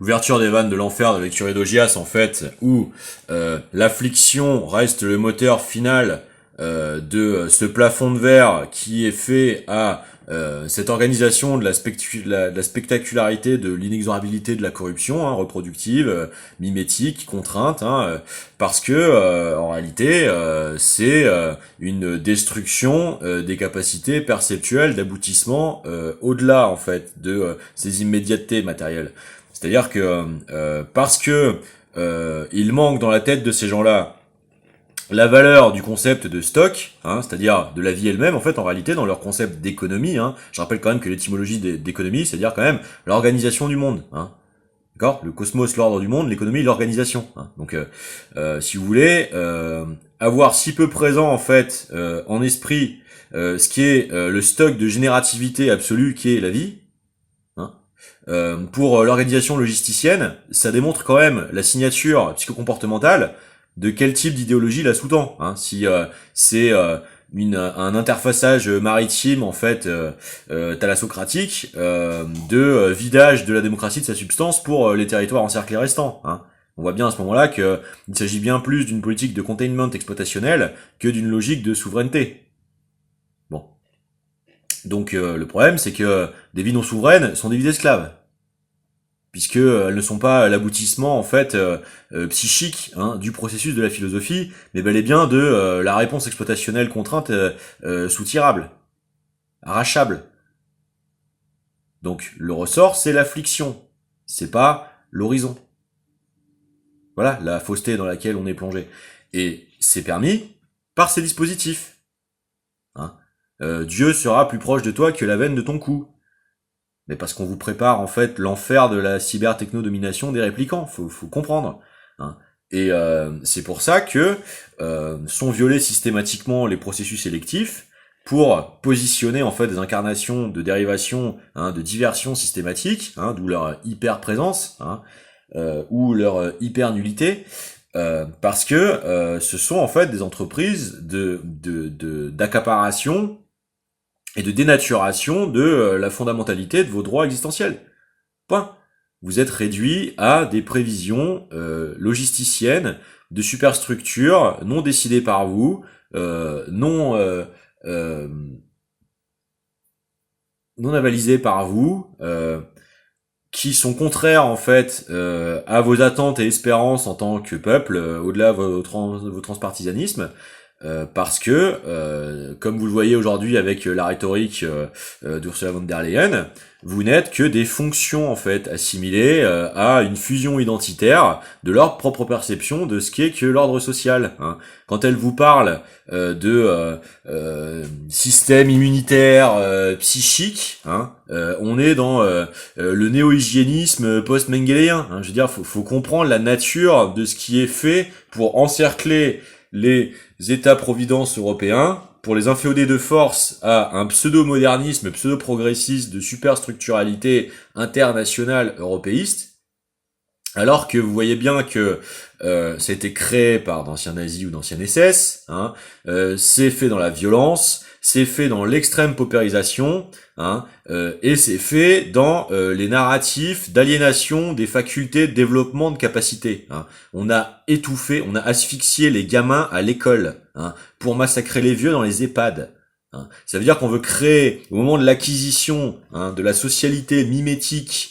l'ouverture des vannes de l'enfer de lecture d'Ogias, en fait, où l'affliction reste le moteur final de ce plafond de verre qui est fait à cette organisation de la spectacularité, de l'inexorabilité de la corruption reproductive, mimétique, contrainte, parce que en réalité c'est une destruction des capacités perceptuelles d'aboutissement au-delà en fait de ces immédiatetés matérielles. C'est-à-dire que parce que il manque dans la tête de ces gens-là la valeur du concept de stock, c'est-à-dire de la vie elle-même, en fait, en réalité, dans leur concept d'économie, je rappelle quand même que l'étymologie d'économie, c'est-à-dire quand même l'organisation du monde, d'accord ? Le cosmos, l'ordre du monde, l'économie, l'organisation. Donc, si vous voulez, avoir si peu présent, en fait, en esprit, ce qui est le stock de générativité absolue qui est la vie, pour l'organisation logisticienne, ça démontre quand même la signature psychocomportementale de quel type d'idéologie la sous-tend. Si c'est un interfaçage maritime en fait thalassocratique de vidage de la démocratie de sa substance pour les territoires encerclés restants. On voit bien à ce moment-là qu'il s'agit bien plus d'une politique de containment exploitationnel que d'une logique de souveraineté. Bon. Donc le problème c'est que des vies non souveraines sont des vies d'esclaves, puisque elles ne sont pas l'aboutissement en fait psychique du processus de la philosophie, mais bel et bien de la réponse exploitationnelle contrainte soutirable, arrachable. Donc le ressort c'est l'affliction, c'est pas l'horizon. Voilà la fausseté dans laquelle on est plongé, et c'est permis par ces dispositifs. Dieu sera plus proche de toi que la veine de ton cou. Mais parce qu'on vous prépare en fait l'enfer de la cyber-techno-domination des réplicants, faut comprendre. Et c'est pour ça que sont violés systématiquement les processus électifs pour positionner en fait des incarnations de dérivation, de diversion systématique, d'où leur hyper-présence, ou leur hyper-nullité, parce que ce sont en fait des entreprises d'accaparation et de dénaturation de la fondamentalité de vos droits existentiels. Point. Vous êtes réduit à des prévisions logisticiennes de superstructures non décidées par vous, non avalisées par vous, qui sont contraires en fait à vos attentes et espérances en tant que peuple, au-delà de vos transpartisanismes. Parce que, comme vous le voyez aujourd'hui avec la rhétorique d'Ursula von der Leyen, vous n'êtes que des fonctions en fait assimilées à une fusion identitaire de leur propre perception de ce qu'est que l'ordre social. Quand elle vous parle de système immunitaire psychique, on est dans le néo-hygiénisme post-mengeléen. Je veux dire, faut comprendre la nature de ce qui est fait pour encercler les États-providence européens, pour les inféoder de force à un pseudo-modernisme, pseudo-progressiste de superstructuralité internationale européiste, alors que vous voyez bien que ça a été créé par d'anciens nazis ou d'anciens SS, c'est fait dans la violence, c'est fait dans l'extrême paupérisation, et c'est fait dans les narratifs d'aliénation des facultés de développement de capacité. On a étouffé, on a asphyxié les gamins à l'école pour massacrer les vieux dans les EHPAD. Ça veut dire qu'on veut créer, au moment de l'acquisition de la socialité mimétique